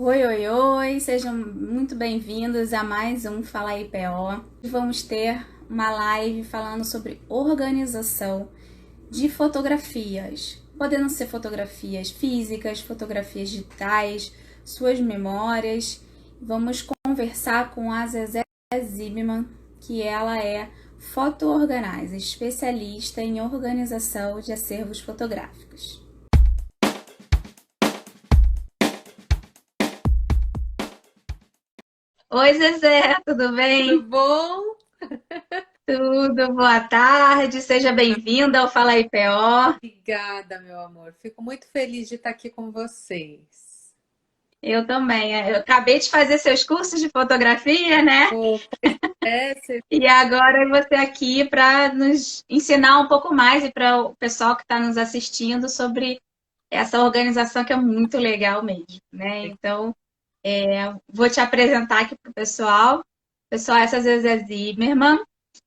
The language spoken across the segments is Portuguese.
Oi, oi, oi, sejam muito bem-vindos a mais um Fala IPO. Vamos ter uma live falando sobre organização de fotografias, podendo ser fotografias físicas, fotografias digitais, suas memórias. Vamos conversar com a Zezé Zimmermann, que ela é foto organizer, especialista em organização de acervos fotográficos. Oi, Zezé, tudo Tudo bem? bom? Tudo, boa tarde, seja bem-vinda ao Fala IPO. Obrigada, meu amor. Fico muito feliz de estar aqui com vocês. Eu também. Eu acabei de fazer seus cursos de fotografia, né? Oh, pois é, você E agora você aqui para nos ensinar um pouco mais e para o pessoal que está nos assistindo sobre essa organização que é muito legal mesmo, né? Então, vou te apresentar aqui para o pessoal. Pessoal, essa é a Zezé Zimmermann.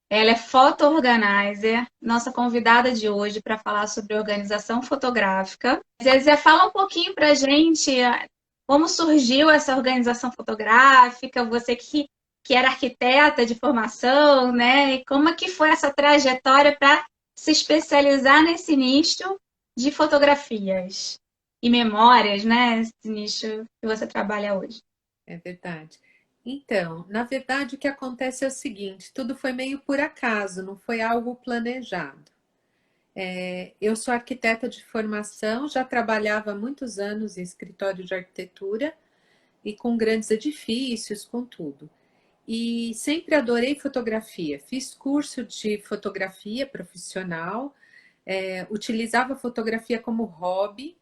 Ela é foto organizer, nossa convidada de hoje para falar sobre organização fotográfica. Zezé, fala um pouquinho para a gente como surgiu essa organização fotográfica, você que era arquiteta de formação, né? E como é que foi essa trajetória para se especializar nesse nicho de fotografias e memórias, né? Esse nicho que você trabalha hoje. é verdade. Então, na verdade, o que acontece é o seguinte: tudo foi meio por acaso, não foi algo planejado. Eu sou arquiteta de formação, já trabalhava há muitos anos em escritório de arquitetura e com grandes edifícios, com tudo. E sempre adorei fotografia. Fiz curso de fotografia profissional, utilizava a fotografia como hobby.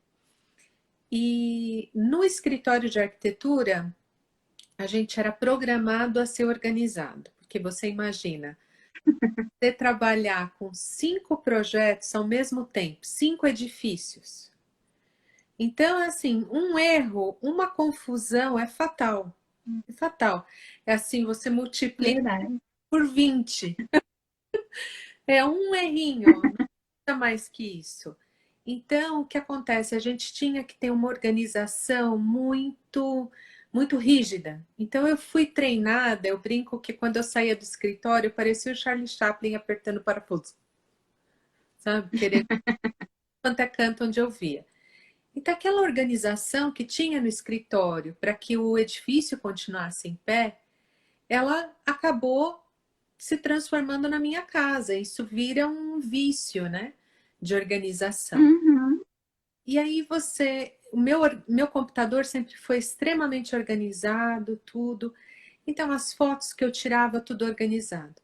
E no escritório de arquitetura, a gente era programado a ser organizado, porque você imagina, você trabalhar com 5 projetos ao mesmo tempo, 5 edifícios. Então, assim, um erro, uma confusão é fatal. É fatal. É assim, você multiplica Verdade. por 20. É um errinho, não é mais que isso. Então, o que acontece? A gente tinha que ter uma organização muito rígida. Então, eu fui treinada, eu brinco que quando eu saía do escritório, parecia o Charlie Chaplin apertando parafuso, sabe? Querendo quanto é canto onde eu via. Então, aquela organização que tinha no escritório para que o edifício continuasse em pé, ela acabou se transformando na minha casa. Isso vira um vício, né? De organização. Uhum. E aí o meu computador sempre foi extremamente organizado, tudo. Então as fotos que eu tirava, tudo organizado.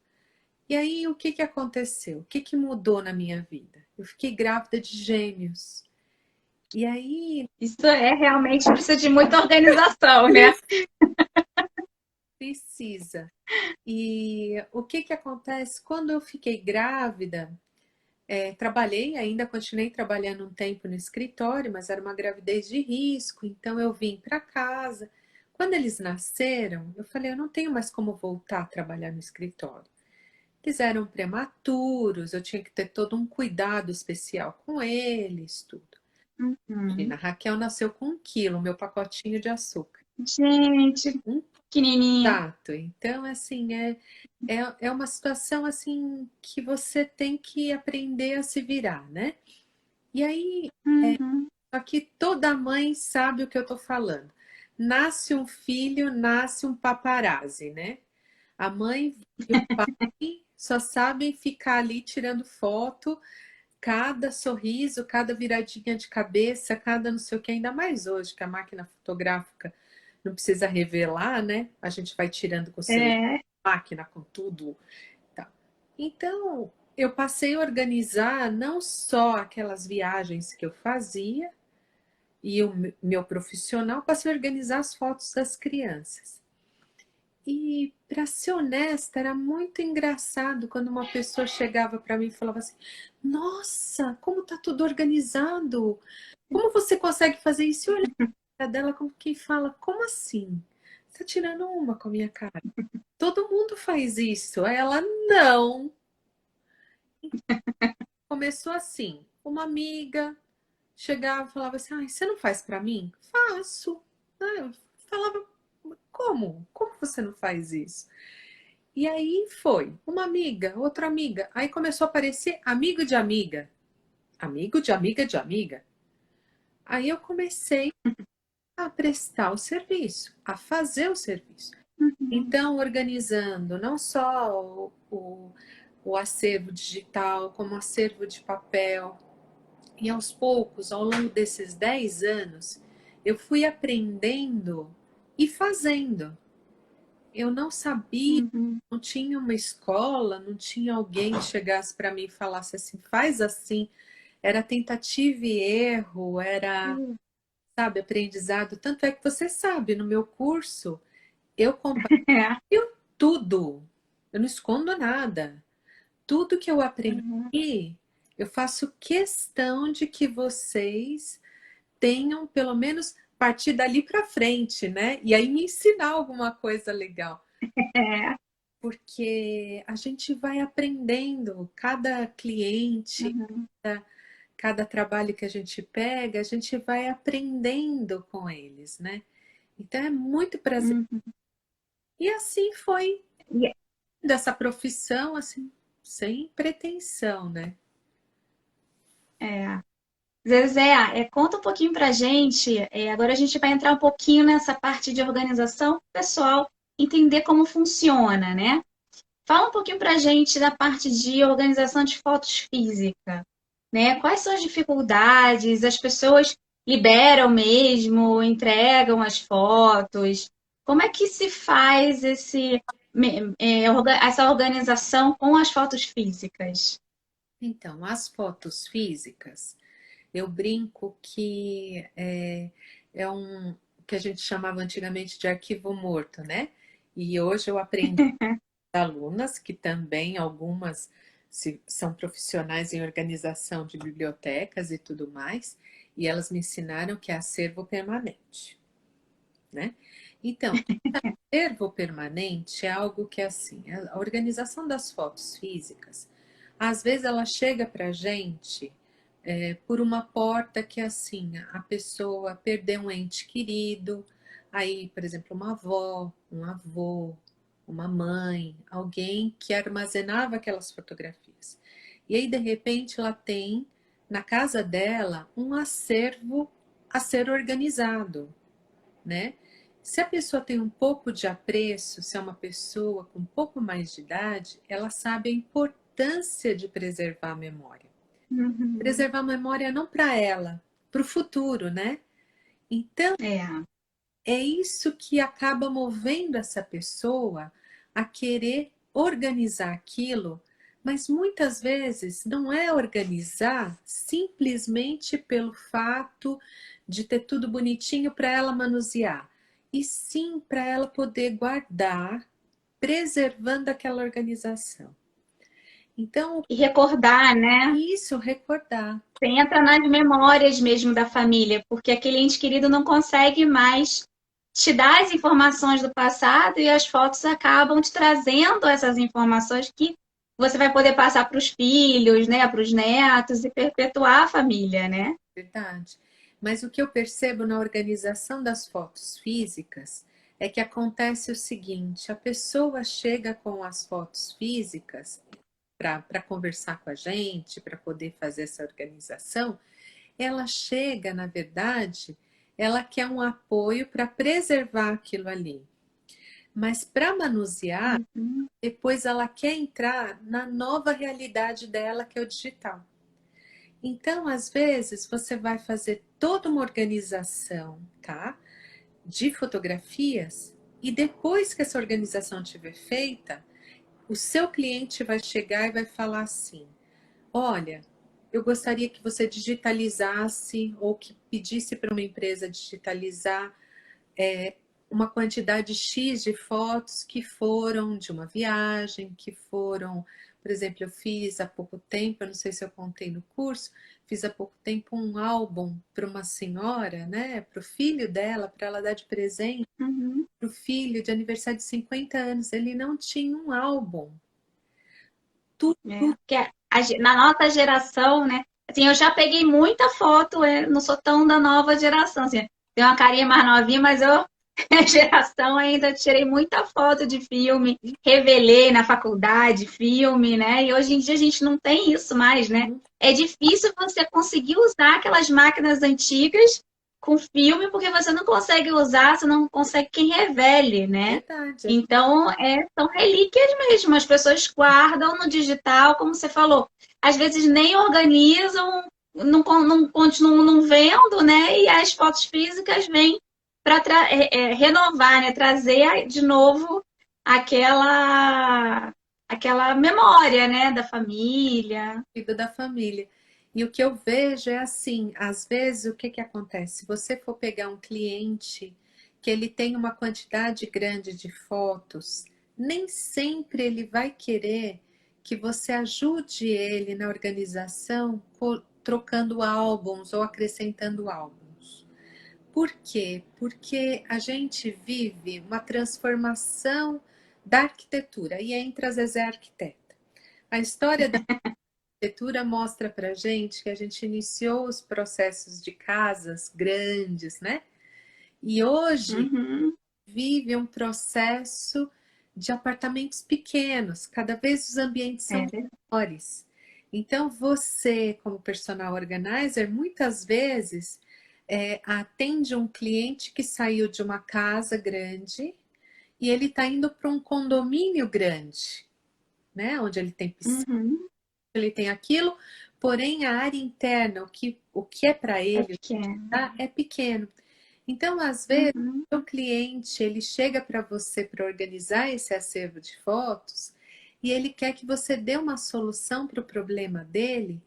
E aí o que que aconteceu? O que que mudou na minha vida? Eu fiquei grávida de gêmeos. E aí Isso é realmente precisa de muita organização, né? precisa. E o que que acontece? Quando eu fiquei grávida, trabalhei, ainda continuei trabalhando um tempo no escritório, mas era uma gravidez de risco, então eu vim para casa. Quando eles nasceram, eu falei, eu não tenho mais como voltar a trabalhar no escritório. Eles eram prematuros, eu tinha que ter todo um cuidado especial com eles, tudo. Imagina, Uhum. a Raquel nasceu com 1 quilo, meu pacotinho de açúcar. Gente, Um pequenininha. tato. Então, assim, é uma situação assim que você tem que aprender a se virar, né? E aí, Uhum. aqui toda mãe sabe o que eu tô falando. Nasce um filho, nasce um paparazzi, né? A mãe e o pai só sabem ficar ali tirando foto, cada sorriso, cada viradinha de cabeça, cada não sei o que, ainda mais hoje, que a máquina fotográfica não precisa revelar, né? A gente vai tirando com o celular, É. máquina, com tudo. Tá. Então, eu passei a organizar não só aquelas viagens que eu fazia, e o meu profissional, passei a organizar as fotos das crianças. E, para ser honesta, era muito engraçado quando uma pessoa chegava para mim e falava assim: Nossa, como tá tudo organizado! Como você consegue fazer isso? E eu olhava pra dela como quem fala: Como assim? Você tá tirando uma com a minha cara? Todo mundo faz isso. Aí ela: Não. Começou assim: uma amiga chegava e falava assim: Ai, você não faz para mim? Faço. Ah, falava, como? Como você não faz isso? E aí foi, uma amiga, outra amiga. Aí começou a aparecer amigo de amiga. Amigo de amiga de amiga. Aí eu comecei a prestar o serviço, a fazer o serviço. Uhum. Então, organizando não só o acervo digital, como o acervo de papel. E aos poucos, ao longo desses 10 anos, eu fui aprendendo e fazendo. Eu não sabia, Uhum. não tinha uma escola, não tinha alguém que chegasse para mim e falasse assim, faz assim. Era tentativa e erro, era, Uhum. sabe, aprendizado. Tanto é que você sabe, no meu curso, eu compartilho É. tudo. Eu não escondo nada. Tudo que eu Uhum. aprendi, eu faço questão de que vocês tenham, pelo menos, partir dali para frente, né? E aí me ensinar alguma coisa legal. É. Porque a gente vai aprendendo, cada cliente, Uhum. cada trabalho que a gente pega, a gente vai aprendendo com eles, né? Então é muito prazer. Uhum. E assim foi E- dessa profissão, assim, sem pretensão, né? É. Zezé, conta um pouquinho pra gente. Agora a gente vai entrar um pouquinho nessa parte de organização, pessoal, entender como funciona, né? Fala um pouquinho pra gente da parte de organização de fotos física, né? Quais são as dificuldades? As pessoas liberam mesmo, entregam as fotos? Como é que se faz essa organização com as fotos físicas? Então, as fotos físicas, eu brinco que é um que a gente chamava antigamente de arquivo morto, né? E hoje eu aprendi com alunas, que também algumas são profissionais em organização de bibliotecas e tudo mais, e elas me ensinaram que é acervo permanente, né? Então, acervo permanente é algo que é assim, a organização das fotos físicas, às vezes ela chega para a gente por uma porta que é assim, a pessoa perdeu um ente querido, aí, por exemplo, uma avó, um avô, uma mãe, alguém que armazenava aquelas fotografias. E aí, de repente, ela tem na casa dela um acervo a ser organizado, né? Se a pessoa tem um pouco de apreço, se é uma pessoa com um pouco mais de idade, ela sabe a importância de preservar a memória. Uhum. Preservar a memória não para ela, para o futuro, né? Então, É. é isso que acaba movendo essa pessoa a querer organizar aquilo, mas muitas vezes não é organizar simplesmente pelo fato de ter tudo bonitinho para ela manusear, e sim para ela poder guardar, preservando aquela organização. Então, E recordar, né? isso recordar. Você entra nas memórias mesmo da família, porque aquele ente querido não consegue mais te dar as informações do passado e as fotos acabam te trazendo essas informações que você vai poder passar para os filhos, né, para os netos e perpetuar a família, né? Verdade. Mas o que eu percebo na organização das fotos físicas é que acontece o seguinte: a pessoa chega com as fotos físicas para conversar com a gente, para poder fazer essa organização, ela chega, na verdade, ela quer um apoio para preservar aquilo ali. Mas para manusear, Uhum. depois ela quer entrar na nova realidade dela, que é o digital. Então, às vezes, você vai fazer toda uma organização, tá? De fotografias, e depois que essa organização estiver feita, o seu cliente vai chegar e vai falar assim: olha, eu gostaria que você digitalizasse ou que pedisse para uma empresa digitalizar uma quantidade X de fotos que foram de uma viagem, que foram, por exemplo, eu fiz há pouco tempo, eu não sei se eu contei no curso, fiz há pouco tempo um álbum para uma senhora, né, para o filho dela, para ela dar de presente Uhum. para o filho de aniversário de 50 anos. Ele não tinha um álbum. Tudo. Porque na nossa geração, né? Assim, eu já peguei muita foto, eu não sou tão da nova geração, assim, tem uma carinha mais novinha, mas eu geração ainda tirei muita foto de filme, revelei na faculdade filme, né? E hoje em dia a gente não tem isso mais, né? É difícil você conseguir usar aquelas máquinas antigas com filme, porque você não consegue usar, você não consegue quem revele, né? Verdade. Então, são relíquias mesmo. As pessoas guardam no digital, como você falou. Às vezes nem organizam, não continuam não vendo, né? E as fotos físicas vêm para renovar, né? Trazer de novo aquela memória, né? Da família. Cuida da família. E o que eu vejo é assim, às vezes o que que acontece? Se você for pegar um cliente que ele tem uma quantidade grande de fotos, nem sempre ele vai querer que você ajude ele na organização, trocando álbuns ou acrescentando álbuns. Por quê? Porque a gente vive uma transformação da arquitetura e entra às vezes é arquiteta. A história da arquitetura mostra para gente que a gente iniciou os processos de casas grandes, né? E hoje Uhum. vive um processo de apartamentos pequenos, cada vez os ambientes É são verdade. menores. Então, você, como personal organizer, muitas vezes atende um cliente que saiu de uma casa grande e ele está indo para um condomínio grande, né? Onde ele tem piscina, Uhum. ele tem aquilo, porém a área interna, o que é para É ele, pequeno. tá, é pequeno. Então, às vezes, Uhum. o cliente ele chega para você para organizar esse acervo de fotos e ele quer que você dê uma solução para o problema dele,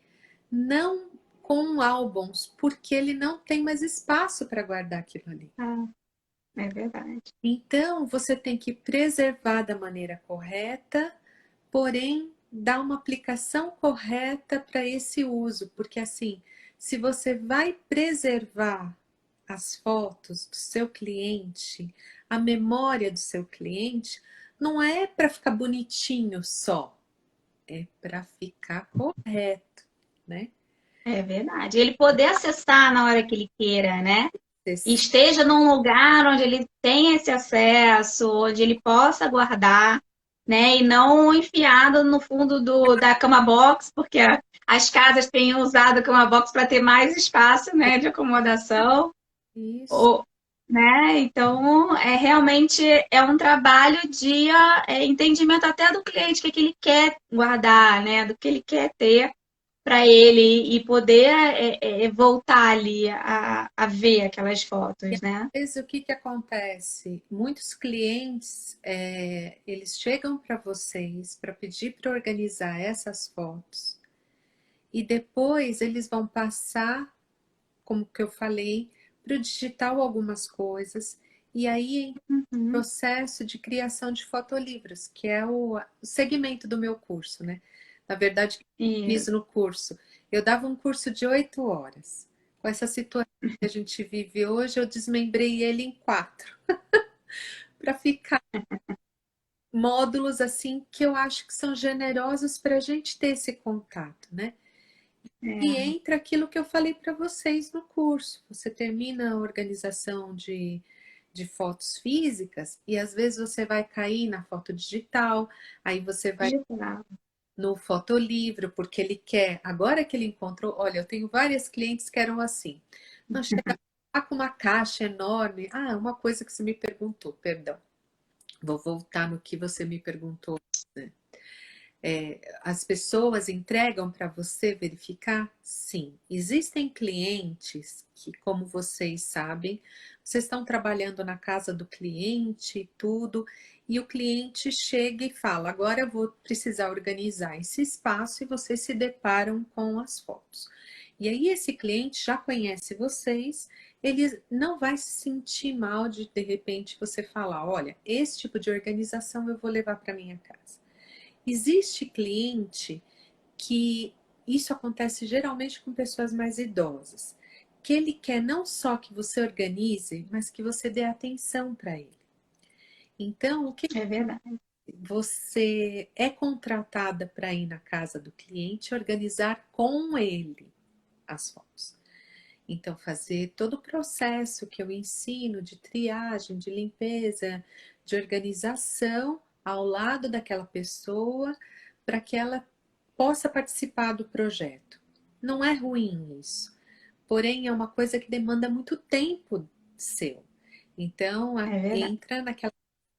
não com álbuns, porque ele não tem mais espaço para guardar aquilo ali. Ah, é verdade. Então, você tem que preservar da maneira correta, porém dar uma aplicação correta para esse uso, porque assim, se você vai preservar as fotos do seu cliente, a memória do seu cliente, não é para ficar bonitinho só, é para ficar correto, né? É verdade. Ele poder acessar na hora que ele queira, né? E Você esteja num lugar onde ele tenha esse acesso, onde ele possa guardar, né? E não enfiado no fundo da cama box, porque as casas têm usado a cama box para ter mais espaço, né, de acomodação. isso. Ou, né? Então, realmente é um trabalho de entendimento até do cliente, o que, que ele quer guardar, né? Do que ele quer ter para ele e poder voltar ali a ver aquelas E às fotos, né? vezes o que que acontece? Muitos clientes, eles chegam para vocês para pedir para organizar essas fotos e depois eles vão passar, como que eu falei, para o digital algumas coisas e aí entra o Uhum. processo de criação de fotolivros, que é o segmento do meu curso, né? Na verdade, o que eu E, fiz no curso, eu dava um curso de 8 horas. Com essa situação que a gente vive hoje, eu desmembrei ele em 4 para ficar módulos assim que eu acho que são generosos para a gente ter esse contato, né? E é, entra aquilo que eu falei para vocês no curso. Você termina a organização de fotos físicas e às vezes você vai cair na foto digital, aí você vai digital. no fotolivro, porque ele quer, agora que ele encontrou, olha, eu tenho várias clientes que eram assim, não chega lá com uma caixa enorme. Ah, uma coisa que você me perguntou, perdão, vou voltar no que você me perguntou, né? As pessoas entregam para você verificar? Sim. Existem clientes que, como vocês sabem, vocês estão trabalhando na casa do cliente e tudo, e o cliente chega e fala: agora eu vou precisar organizar esse espaço, e vocês se deparam com as fotos. E aí, esse cliente já conhece vocês, ele não vai se sentir mal de repente você falar: olha, esse tipo de organização eu vou levar para minha casa. Existe cliente que isso acontece geralmente com pessoas mais idosas, que ele quer não só que você organize, mas que você dê atenção para ele. Então, o que É verdade. você é contratada para ir na casa do cliente e organizar com ele as fotos. Então, fazer todo o processo que eu ensino de triagem, de limpeza, de organização ao lado daquela pessoa para que ela possa participar do projeto. Não é ruim isso, porém é uma coisa que demanda muito tempo seu. Então, É verdade. entra naquela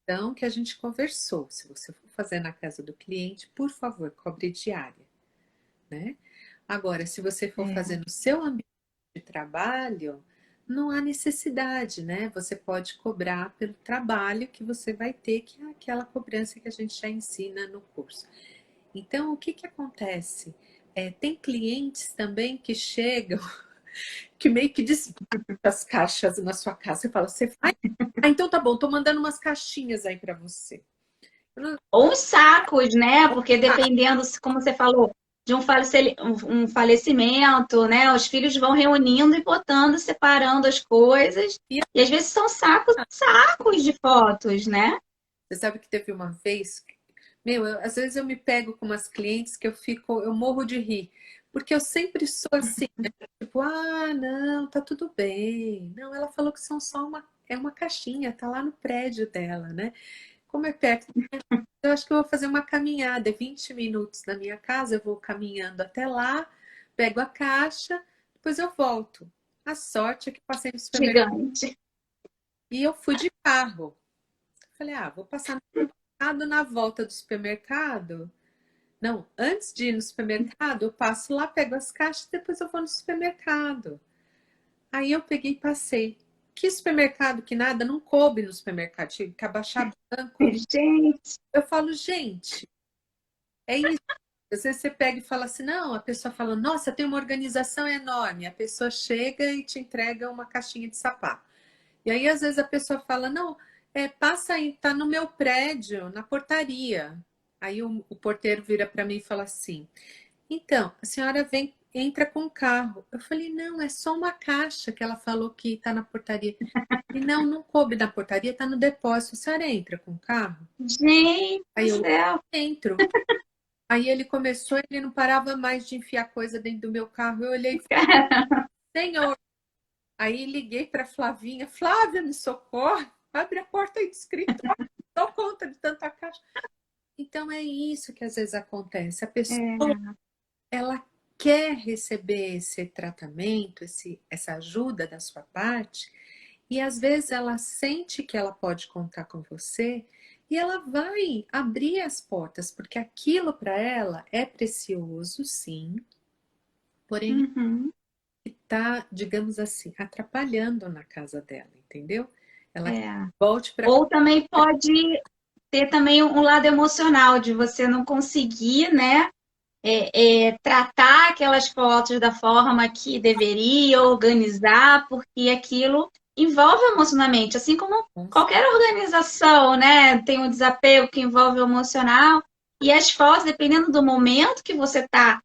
questão que a gente conversou. Se você for fazer na casa do cliente, por favor, cobre diária, né? Agora, se você for É. fazer no seu ambiente de trabalho, não há necessidade, né? Você pode cobrar pelo trabalho que você vai ter, que é aquela cobrança que a gente já ensina no curso. Então, o que que acontece? Tem clientes também que chegam, que meio que despacham as caixas na sua casa. Você fala, você vai? Ah, então tá bom, tô mandando umas caixinhas aí para você. Ou os sacos, né? Porque dependendo, como você falou, de um falecimento, né? Os filhos vão reunindo e botando, separando as coisas. E E às vezes são sacos, sacos de fotos, né? você sabe que teve uma vez, meu, às vezes eu me pego com umas clientes que eu morro de rir, porque eu sempre sou assim, né? Tipo, ah, não, tá tudo bem. Não, ela falou que são só uma caixinha, tá lá no prédio dela, né? Como é perto, eu acho que eu vou fazer uma caminhada, 20 minutos na minha casa, eu vou caminhando até lá, pego a caixa, depois eu volto. A sorte é que passei no supermercado Gigante. e eu fui de carro. Falei, ah, vou passar no supermercado na volta do supermercado. Não, antes de ir no supermercado, eu passo lá, pego as caixas, depois eu vou no supermercado. Aí eu peguei e passei. Que supermercado que nada, não coube no supermercado, tive que abaixar banco. Gente, Eu falo, gente, é isso. Às vezes você pega e fala assim, não, a pessoa fala, nossa, tem uma organização enorme. A pessoa chega e te entrega uma caixinha de sapato. E aí, às vezes, a pessoa fala, não, passa aí, tá no meu prédio, na portaria. Aí o porteiro vira para mim e fala assim, então, a senhora vem, entra com o carro. Eu falei, não, é só uma caixa que ela falou que tá na portaria. E não, não coube na portaria, tá no depósito. A senhora entra com o carro? gente Aí do eu céu. entro. Aí ele começou, ele não parava mais de enfiar coisa dentro do meu carro. Eu olhei e falei, senhor. Aí liguei para Flavinha, Flávia, me socorre, abre a porta aí do escritório, dou conta de tanta caixa. Então é isso que às vezes acontece. A pessoa, É, ela quer receber esse tratamento, essa ajuda da sua parte, e às vezes ela sente que ela pode contar com você e ela vai abrir as portas, porque aquilo para ela é precioso, sim, porém uhum, está, digamos assim, atrapalhando na casa dela, entendeu? Ela quer é. que volte para. Ou também pode ter também um lado emocional de você não conseguir, né? Tratar aquelas fotos da forma que deveria, organizar, porque aquilo envolve emocionalmente, assim como qualquer organização, né? Tem um desapego que envolve o emocional, e as fotos, dependendo do momento que você está,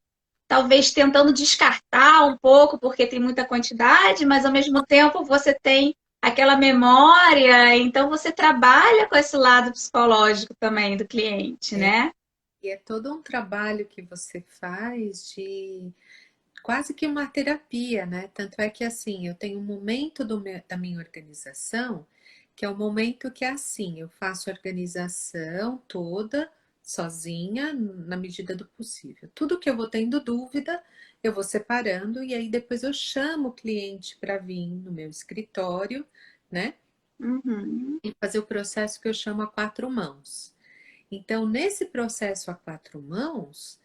talvez tentando descartar um pouco, porque tem muita quantidade, mas ao mesmo tempo você tem aquela memória, então você trabalha com esse lado psicológico também do cliente, É, né? e é todo um trabalho que você faz de quase que uma terapia, né? Tanto é que assim, eu tenho um momento da minha organização, que é o momento que é assim, eu faço a organização toda sozinha, na medida do possível. Tudo que eu vou tendo dúvida, eu vou separando e aí depois eu chamo o cliente para vir no meu escritório, né? Uhum. E fazer o processo que eu chamo a quatro mãos. Então, nesse processo a quatro mãos,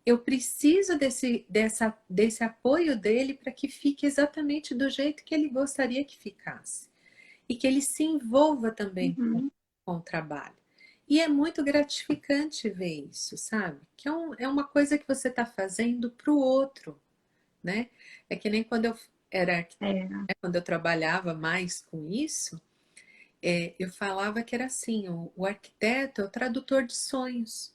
eu preciso desse apoio dele para que fique exatamente do jeito que ele gostaria que ficasse. E que ele se envolva também Uhum. com o trabalho. E é muito gratificante ver isso, sabe? Que é uma coisa que você está fazendo para o outro, né? É que nem quando eu era arquiteta, É, né? Quando eu trabalhava mais com isso, eu falava que era assim, o arquiteto é o tradutor de sonhos.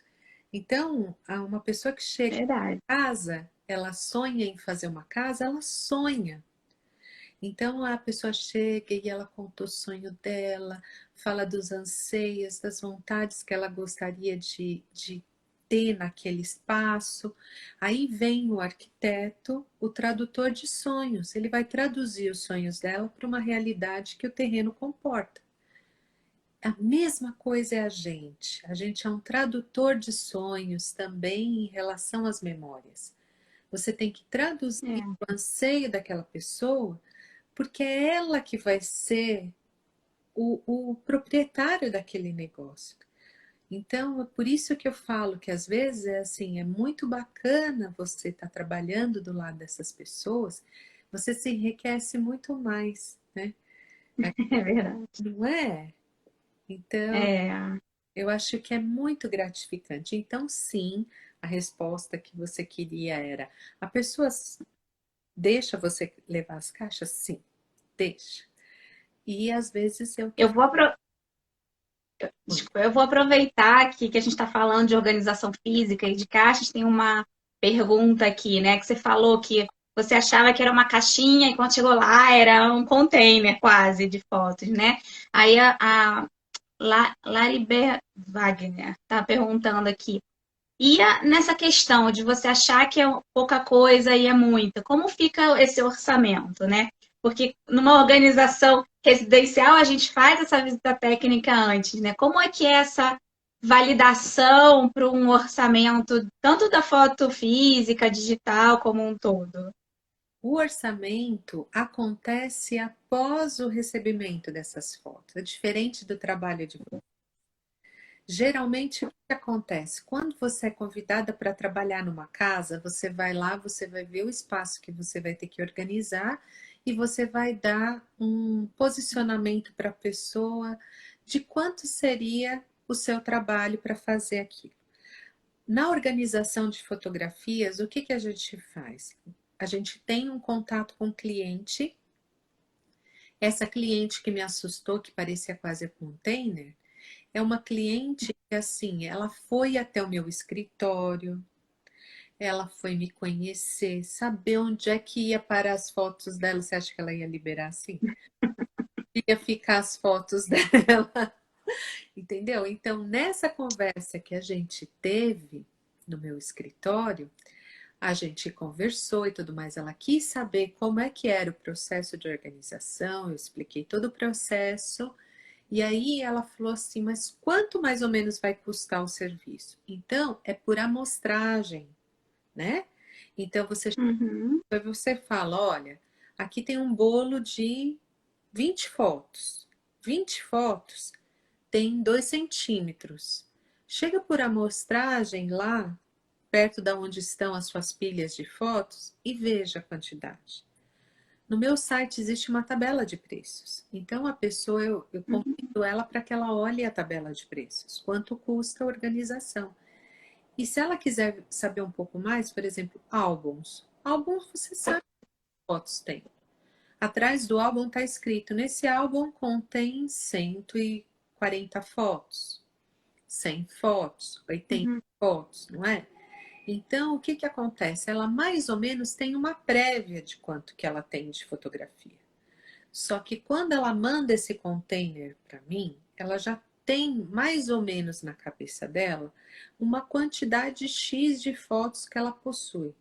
Então, uma pessoa que chega em verdade. casa, ela sonha em fazer uma casa, ela sonha. Então, a pessoa chega e ela conta o sonho dela, fala dos anseios, das vontades que ela gostaria de ter naquele espaço. Aí vem o arquiteto, o tradutor de sonhos. Ele vai traduzir os sonhos dela para uma realidade que o terreno comporta. A mesma coisa é a gente. A gente é um tradutor de sonhos também em relação às memórias. Você tem que traduzir É, o anseio daquela pessoa, porque é ela que vai ser o proprietário daquele negócio. Então, é por isso que eu falo que às vezes é assim, é muito bacana você estar trabalhando do lado dessas pessoas, você se enriquece muito mais, né? é verdade. Não é? Então, É, eu acho que é muito gratificante. Então, sim, a resposta que você queria era: a pessoa deixa você levar as caixas? Sim, deixa. E às vezes eu tô eu vou, falando. desculpa, eu vou aproveitar aqui que a gente está falando de organização física e de caixas. Tem uma pergunta aqui, né? Que você falou que você achava que era uma caixinha e quando chegou lá era um container quase de fotos, né? Aí a Laribel Wagner está perguntando aqui. E nessa questão de você achar que é pouca coisa e é muita, como fica esse orçamento, né? Porque numa organização residencial a gente faz essa visita técnica antes, né? Como é que é essa validação para um orçamento, tanto da foto física, digital, como um todo? O orçamento acontece após o recebimento dessas fotos. É diferente do trabalho de vocês. Geralmente, o que acontece? Quando você é convidada para trabalhar numa casa, você vai lá, você vai ver o espaço que você vai ter que organizar e você vai dar um posicionamento para a pessoa de quanto seria o seu trabalho para fazer aquilo. Na organização de fotografias, o que que a gente faz? A gente tem um contato com o cliente. Essa cliente que me assustou, que parecia quase container, é uma cliente que, assim, ela foi até o meu escritório, ela foi me conhecer, saber onde é que ia parar as fotos dela. Você acha que ela ia liberar assim? Ia ficar as fotos dela, entendeu? Então, nessa conversa que a gente teve no meu escritório, a gente conversou e tudo mais. Ela quis saber como é que era o processo de organização, eu expliquei todo o processo. E aí ela falou assim, mas quanto mais ou menos vai custar o serviço? Então, é por amostragem, né? Então Uhum, você fala, olha, aqui tem um bolo de 20 fotos. 20 fotos tem 2 centímetros. Chega por amostragem lá, perto da onde estão as suas pilhas de fotos, e veja a quantidade. No meu site existe uma tabela de preços. Então, a pessoa, eu uhum, convido ela para que ela olhe a tabela de preços. Quanto custa a organização? E se ela quiser saber um pouco mais, por exemplo, álbuns. Álbuns, você sabe quantas fotos tem. Atrás do álbum está escrito, nesse álbum contém 140 fotos, 100 fotos, 80 uhum, fotos, não é? Então, o que que acontece? Ela mais ou menos tem uma prévia de quanto que ela tem de fotografia. Só que quando ela manda esse container para mim, ela já tem mais ou menos na cabeça dela uma quantidade X de fotos que ela possui.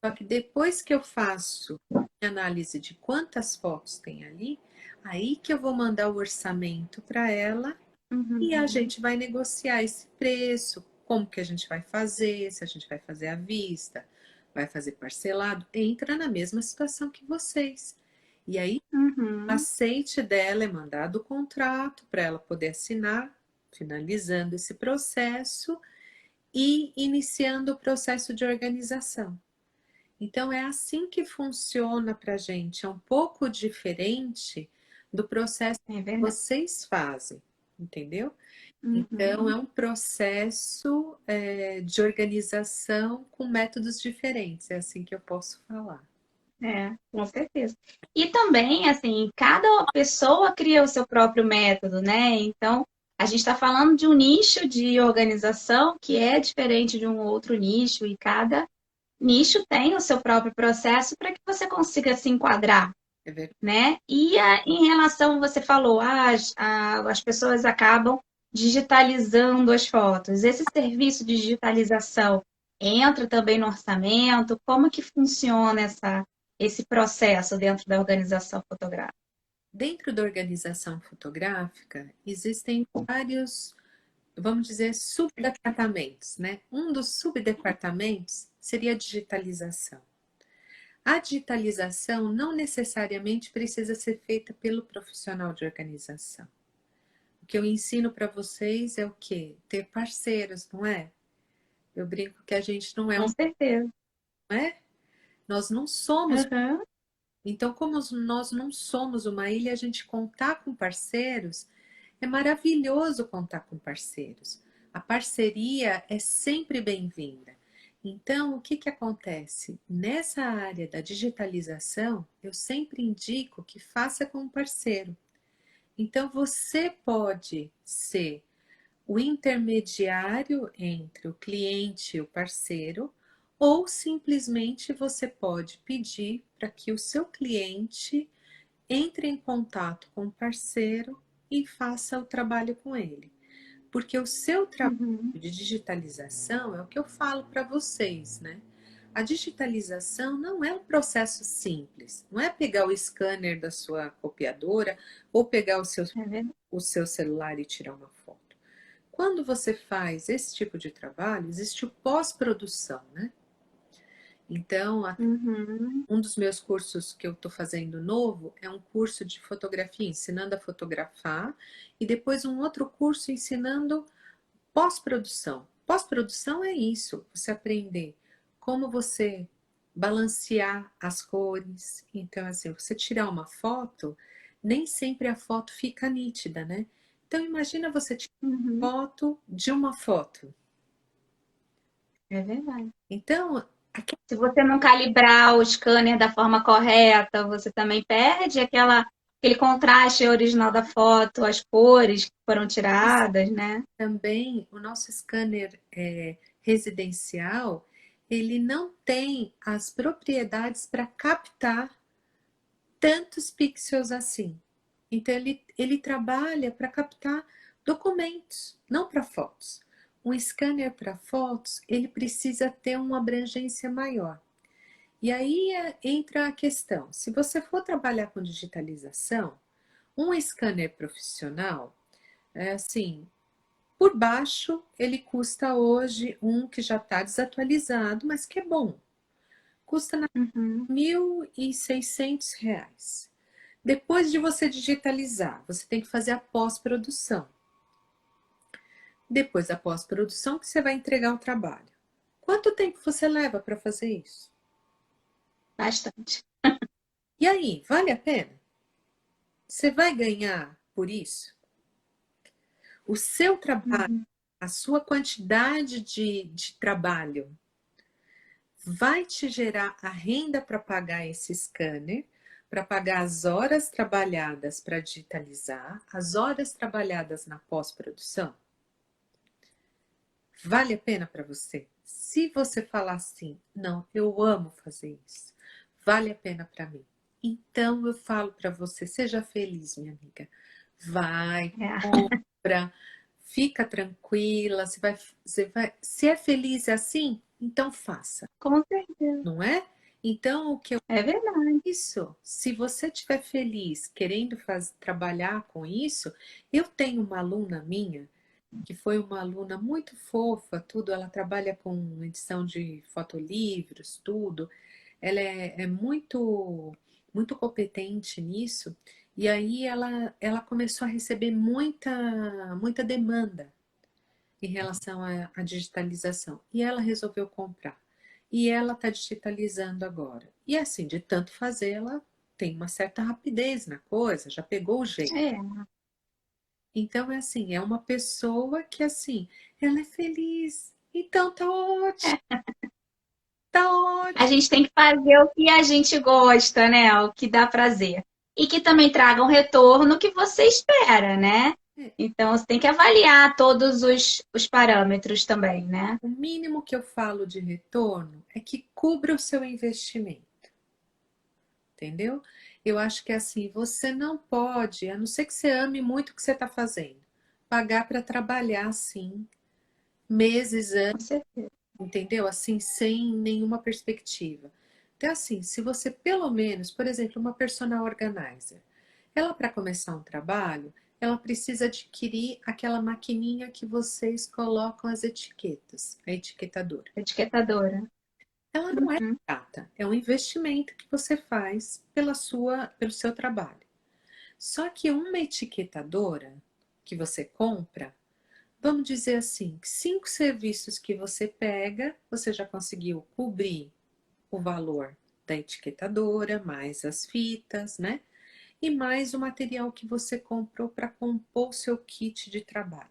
Só que depois que eu faço a análise de quantas fotos tem ali, aí que eu vou mandar o orçamento para ela e a uhum. gente vai negociar esse preço, como que a gente vai fazer, se a gente vai fazer à vista, vai fazer parcelado, entra na mesma situação que vocês. E aí Uhum. aceite dela é mandado o contrato para ela poder assinar, finalizando esse processo e iniciando o processo de organização. Então, é assim que funciona para a gente. É um pouco diferente do processo É que verdade. vocês fazem, entendeu? Então, Uhum. é um processo de organização com métodos diferentes. É assim que eu posso falar. É, com certeza. E também, assim, cada pessoa cria o seu próprio método, né? Então, a gente está falando de um nicho de organização que é diferente de um outro nicho, e cada nicho tem o seu próprio processo para que você consiga se enquadrar, É verdade. né? E em relação, você falou, as pessoas acabam digitalizando as fotos. Esse serviço de digitalização entra também no orçamento? Como que funciona esse processo dentro da organização fotográfica? Dentro da organização fotográfica, existem vários, vamos dizer, subdepartamentos, né? Um dos subdepartamentos seria a digitalização. A digitalização não necessariamente precisa ser feita pelo profissional de organização. O que eu ensino para vocês é o quê? Ter parceiros, não é? Eu brinco que a gente não é Com certeza. não é? Nós não somos. Uhum. Então, como nós não somos uma ilha, a gente contar com parceiros, é maravilhoso contar com parceiros. A parceria é sempre bem-vinda. Então, o que que acontece? Nessa área da digitalização, eu sempre indico que faça com um parceiro. Então, você pode ser o intermediário entre o cliente e o parceiro, ou simplesmente você pode pedir para que o seu cliente entre em contato com o parceiro e faça o trabalho com ele. Porque o seu trabalho Uhum. de digitalização é o que eu falo para vocês, né? A digitalização não é um processo simples, não é pegar o scanner da sua copiadora ou pegar É verdade. o seu celular e tirar uma foto. Quando você faz esse tipo de trabalho, existe o pós-produção, né? Então, Uhum. um dos meus cursos que eu estou fazendo novo é um curso de fotografia, ensinando a fotografar, e depois um outro curso ensinando pós-produção. Pós-produção é isso, você aprender como você balancear as cores. Então, assim, você tirar uma foto, nem sempre a foto fica nítida, né? Então, imagina você tirar Uhum. foto de uma foto. É verdade. Então, Se você não calibrar o scanner da forma correta, você também perde aquele contraste original da foto, as cores que foram tiradas, né? também o nosso scanner residencial, ele não tem as propriedades para captar tantos pixels assim. Então, ele trabalha para captar documentos, não para fotos. Um scanner para fotos, ele precisa ter uma abrangência maior. E aí entra a questão: se você for trabalhar com digitalização, um scanner profissional, é assim, por baixo ele custa hoje um que já está desatualizado, mas que é bom. Custa Uhum. R$ 1.600. Depois de você digitalizar, você tem que fazer a pós-produção. Depois da pós-produção que você vai entregar o trabalho. Quanto tempo você leva para fazer isso? Bastante. E aí, vale a pena? Você vai ganhar por isso? O seu trabalho, Uhum. a sua quantidade de trabalho vai te gerar a renda para pagar esse scanner, para pagar as horas trabalhadas para digitalizar, as horas trabalhadas na pós-produção? Vale a pena para você? Se você falar assim, não, eu amo fazer isso, vale a pena para mim. Então eu falo para você, seja feliz, minha amiga. Vai, É. compra, fica tranquila, se é feliz assim, então faça, Com certeza. não é? Então o que eu É verdade. isso, se você estiver feliz querendo trabalhar com isso, eu tenho uma aluna minha que foi uma aluna muito fofa, tudo, ela trabalha com edição de fotolivros, tudo. Ela é muito competente nisso. E aí ela começou a receber muita demanda em relação à digitalização. E ela resolveu comprar. E ela está digitalizando agora. E assim, de tanto fazer, ela tem uma certa rapidez na coisa, já pegou o jeito. É. Então, é assim, é uma pessoa que, assim, ela é feliz. Então, tá ótimo, tá A ótimo. gente tem que fazer o que a gente gosta, né? O que dá prazer. E que também traga um retorno que você espera, né? É, Então, você tem que avaliar todos os parâmetros também, né? o mínimo que eu falo de retorno é que cubra o seu investimento, entendeu? Eu acho que, assim, você não pode, a não ser que você ame muito o que você está fazendo, pagar para trabalhar assim, meses Com antes, certeza. entendeu? Assim, sem nenhuma perspectiva. Então, assim, se você pelo menos, por exemplo, uma personal organizer, ela para começar um trabalho, ela precisa adquirir aquela maquininha que vocês colocam as etiquetas, a etiquetadora. Etiquetadora. Ela não é Uhum. barata, é um investimento que você faz pelo seu trabalho. Só que uma etiquetadora que você compra, vamos dizer assim, 5 serviços que você pega, você já conseguiu cobrir o valor da etiquetadora, mais as fitas, né? E mais o material que você comprou para compor o seu kit de trabalho.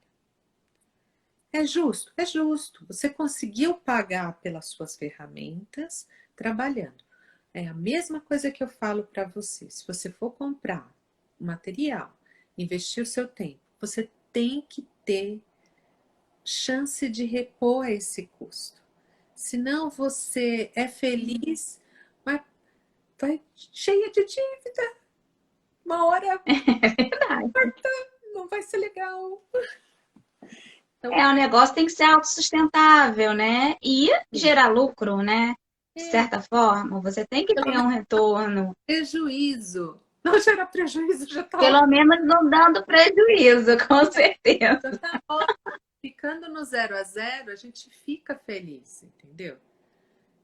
É justo? É justo. Você conseguiu pagar pelas suas ferramentas trabalhando. É a mesma coisa que eu falo para você. Se você for comprar material, investir o seu tempo, você tem que ter chance de repor esse custo. Senão você é feliz, mas vai cheia de dívida. Uma hora É verdade. não vai ser legal. Então, O negócio tem que ser autossustentável, né? E sim, gerar lucro, né? De é, certa forma, você tem que pelo ter menos um retorno. prejuízo. Não gera prejuízo, já tá Pelo ótimo. menos não dando prejuízo, com certeza. Já tá ótimo. Ficando no 0 a 0, a gente fica feliz, entendeu?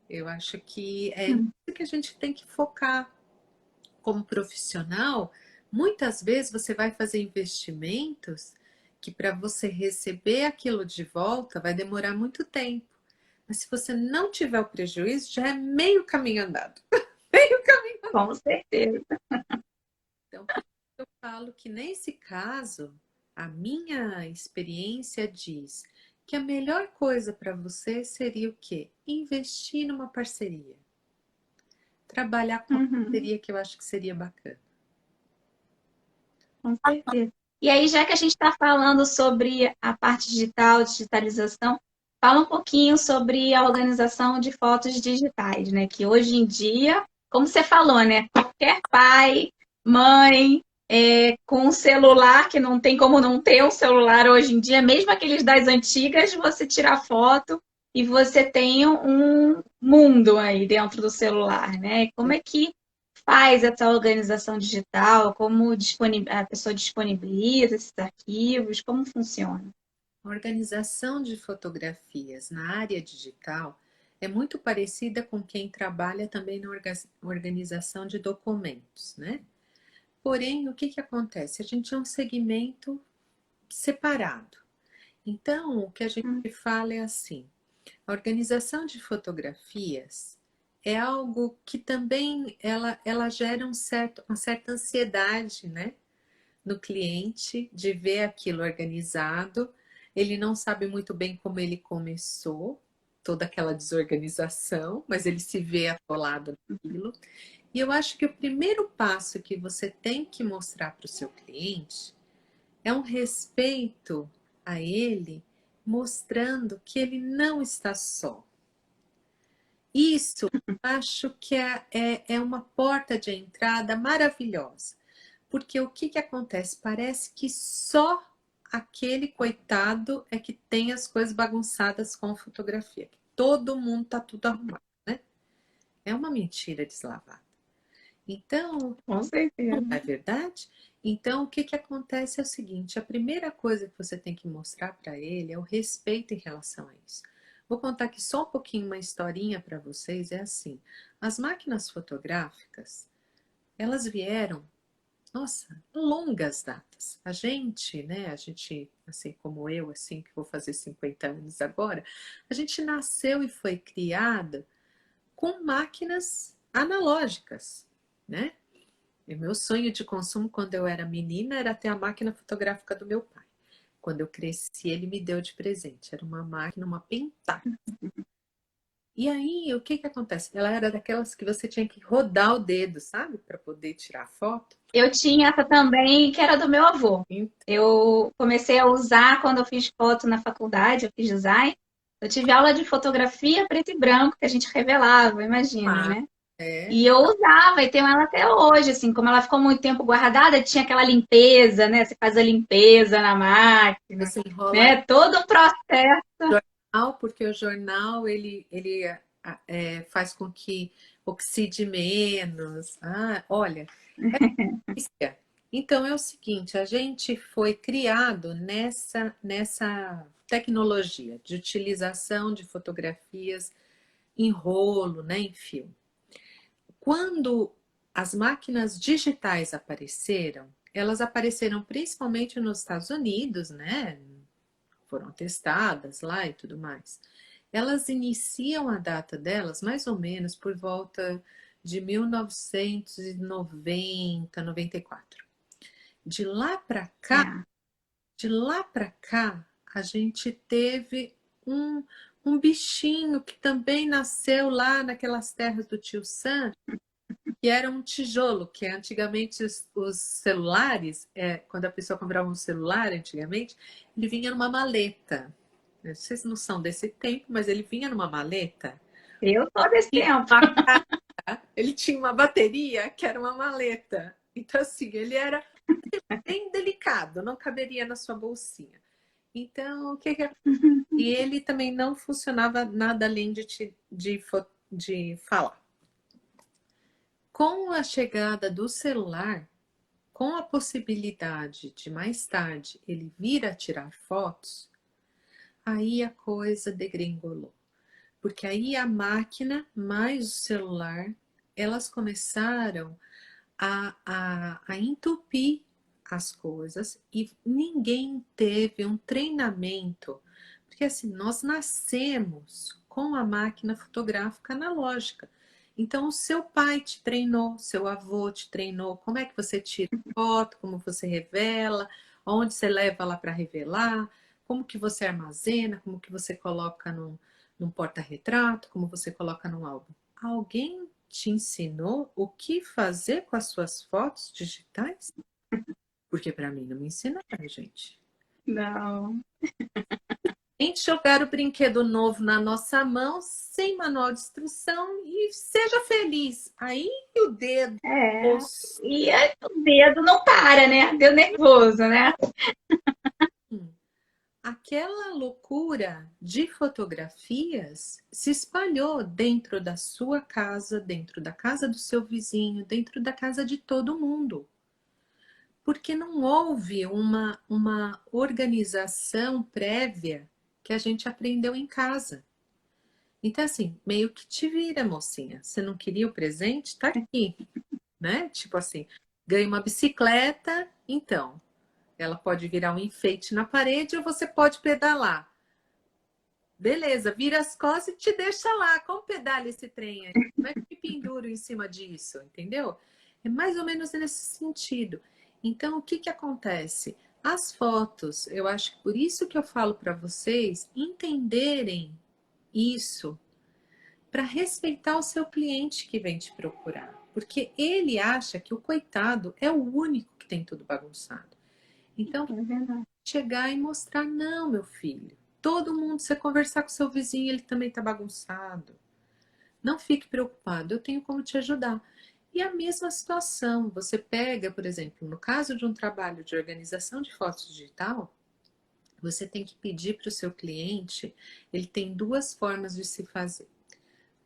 Eu acho que é nisso que a gente tem que focar como profissional. Muitas vezes você vai fazer investimentos que para você receber aquilo de volta vai demorar muito tempo. Mas se você não tiver o prejuízo, já é meio caminho andado. Meio caminho. Com certeza. Então, por isso eu falo que nesse caso, a minha experiência diz que a melhor coisa para você seria o quê? Investir numa parceria. Trabalhar com uma Uhum, parceria que eu acho que seria bacana. com certeza. E aí, já que a gente está falando sobre a parte digital, digitalização, fala um pouquinho sobre a organização de fotos digitais, né? Que hoje em dia, como você falou, né? Qualquer pai, mãe, com um celular, que não tem como não ter um celular hoje em dia, mesmo aqueles das antigas, você tira foto e você tem um mundo aí dentro do celular, né? Como é que faz essa organização digital? Como a pessoa disponibiliza esses arquivos? Como funciona? A organização de fotografias na área digital é muito parecida com quem trabalha também na organização de documentos, né? Porém, o que que acontece? A gente é um segmento separado. Então, o que a gente Hum. fala é assim: a organização de fotografias é algo que também ela gera uma certa ansiedade, né, no cliente de ver aquilo organizado. Ele não sabe muito bem como ele começou, toda aquela desorganização, mas ele se vê atolado naquilo. E eu acho que o primeiro passo que você tem que mostrar para o seu cliente é um respeito a ele, mostrando que ele não está só. Isso eu acho que é uma porta de entrada maravilhosa. Porque o que que acontece? Parece que só aquele coitado é que tem as coisas bagunçadas com fotografia. Que todo mundo tá tudo arrumado, né? É uma mentira deslavada. Então, Com não certeza. é verdade? Então, o que que acontece é o seguinte: a primeira coisa que você tem que mostrar para ele é o respeito em relação a isso. Vou contar aqui só um pouquinho uma historinha para vocês. É assim: as máquinas fotográficas, elas vieram, nossa, longas datas. A gente, né, a gente, assim como eu, assim, que vou fazer 50 anos agora, a gente nasceu e foi criada com máquinas analógicas, né? E meu sonho de consumo quando eu era menina era ter a máquina fotográfica do meu pai. Quando eu cresci, ele me deu de presente. Era uma máquina, uma Pentax. E aí, o que que acontece? Ela era daquelas que você tinha que rodar o dedo, sabe? Para poder tirar foto. Eu tinha essa também, que era do meu avô. Então, Eu comecei a usar quando eu fiz foto na faculdade, eu fiz design. Eu tive aula de fotografia preto e branco, que a gente revelava, imagina, né? É, E eu usava e tenho ela até hoje, assim, como ela ficou muito tempo guardada, tinha aquela limpeza, né? Você faz a limpeza na máquina, você enrola né? Todo um processo. jornal, porque o jornal ele faz com que oxide menos. Ah, olha, delícia. Então é o seguinte, a gente foi criado nessa tecnologia de utilização de fotografias em rolo, né, em filme. Quando as máquinas digitais apareceram, elas apareceram principalmente nos Estados Unidos, né? Foram testadas lá e tudo mais. Elas iniciam a data delas mais ou menos por volta de 1990, 94. De lá para cá, É, de lá para cá, a gente teve um bichinho que também nasceu lá naquelas terras do tio Sam, que era um tijolo, que antigamente os celulares, quando a pessoa comprava um celular antigamente, ele vinha numa maleta. Vocês não são desse tempo, mas ele vinha numa maleta. eu sou desse E tempo. ele tinha uma bateria que era uma maleta. Então, assim, ele era bem delicado, não caberia na sua bolsinha. Então, o que que... E ele também não funcionava nada além de falar. Com a chegada do celular, com a possibilidade de mais tarde ele vir a tirar fotos, aí a coisa degringolou. Porque aí a máquina mais o celular, elas começaram a entupir as coisas e ninguém teve um treinamento. Porque assim, nós nascemos com a máquina fotográfica analógica. Então, o seu pai te treinou, seu avô te treinou, como é que você tira foto, como você revela, onde você leva lá para revelar, como que você armazena, como que você coloca num porta-retrato, como você coloca num álbum. Alguém te ensinou o que fazer com as suas fotos digitais? Porque para mim não me ensinaram, gente. Não. Nem jogar o brinquedo novo na nossa mão, sem manual de instrução e seja feliz. Aí o dedo, É. E o dedo não para, né? Deu nervoso, né? aquela loucura de fotografias se espalhou dentro da sua casa, dentro da casa do seu vizinho, dentro da casa de todo mundo. Porque não houve uma organização prévia que a gente aprendeu em casa. Então, assim, meio que te vira, mocinha. Você não queria o presente? Tá aqui, né? Tipo assim, ganha uma bicicleta, então, ela pode virar um enfeite na parede ou você pode pedalar. Beleza, vira as costas e te deixa lá. Como pedala esse trem aí? Como é que me penduro em cima disso? Entendeu? É mais ou menos nesse sentido. Então, o que que acontece? As fotos, eu acho que por isso que eu falo para vocês entenderem isso, para respeitar o seu cliente que vem te procurar. Porque ele acha que o coitado é o único que tem tudo bagunçado. Então, É verdade. chegar e mostrar, não, meu filho. Todo mundo, você conversar com seu vizinho, ele também tá bagunçado. Não fique preocupado, eu tenho como te ajudar. E a mesma situação, você pega, por exemplo, no caso de um trabalho de organização de fotos digital, você tem que pedir para o seu cliente, ele tem duas formas de se fazer.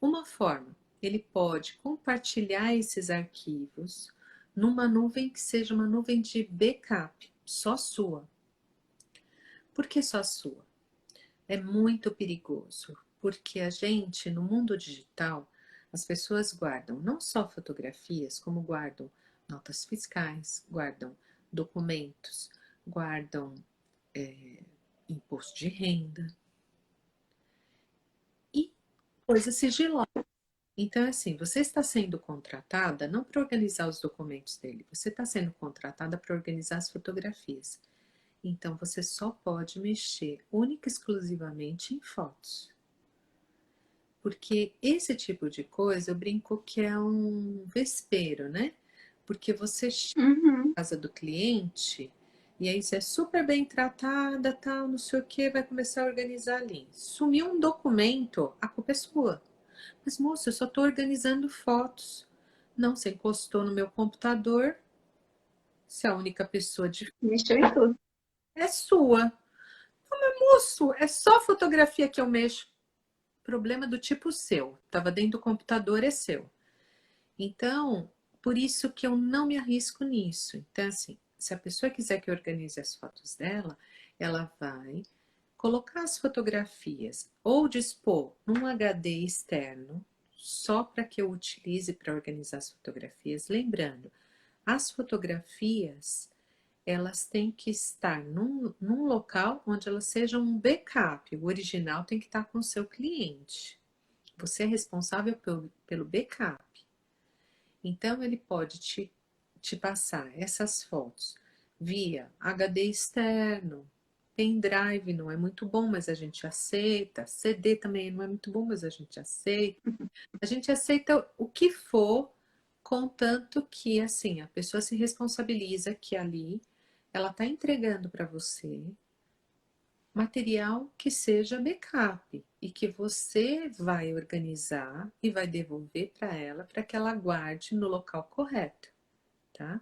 Uma forma, ele pode compartilhar esses arquivos numa nuvem que seja uma nuvem de backup, só sua. Por que só sua? É muito perigoso, porque a gente, no mundo digital, as pessoas guardam não só fotografias, como guardam notas fiscais, guardam documentos, guardam imposto de renda e coisas sigilosas. Então, assim, você está sendo contratada não para organizar os documentos dele, você está sendo contratada para organizar as fotografias. Então, você só pode mexer única e exclusivamente em fotos. Porque esse tipo de coisa, eu brinco que é um vespeiro, né? Porque você chega Uhum. na casa do cliente e aí você é super bem tratada, tal, não sei o que, vai começar a organizar ali. Sumiu um documento, a culpa é sua. Mas, moço, eu só estou organizando fotos. Não, você encostou no meu computador. Se a única pessoa de Mexeu em tudo. é sua. Moço, é só fotografia que eu mexo. Problema do tipo seu. Tava dentro do computador, é seu. Então, por isso que eu não me arrisco nisso. Então, assim, se a pessoa quiser que eu organize as fotos dela, ela vai colocar as fotografias ou dispor num HD externo, só para que eu utilize para organizar as fotografias. Lembrando, as fotografias elas têm que estar num local onde elas sejam um backup. O original tem que estar com o seu cliente. Você é responsável pelo backup. Então, ele pode te passar essas fotos via HD externo, pendrive não é muito bom, mas a gente aceita. CD também não é muito bom, mas a gente aceita. A gente aceita o que for, contanto que assim a pessoa se responsabiliza que ali ela está entregando para você material que seja backup e que você vai organizar e vai devolver para ela para que ela guarde no local correto, tá?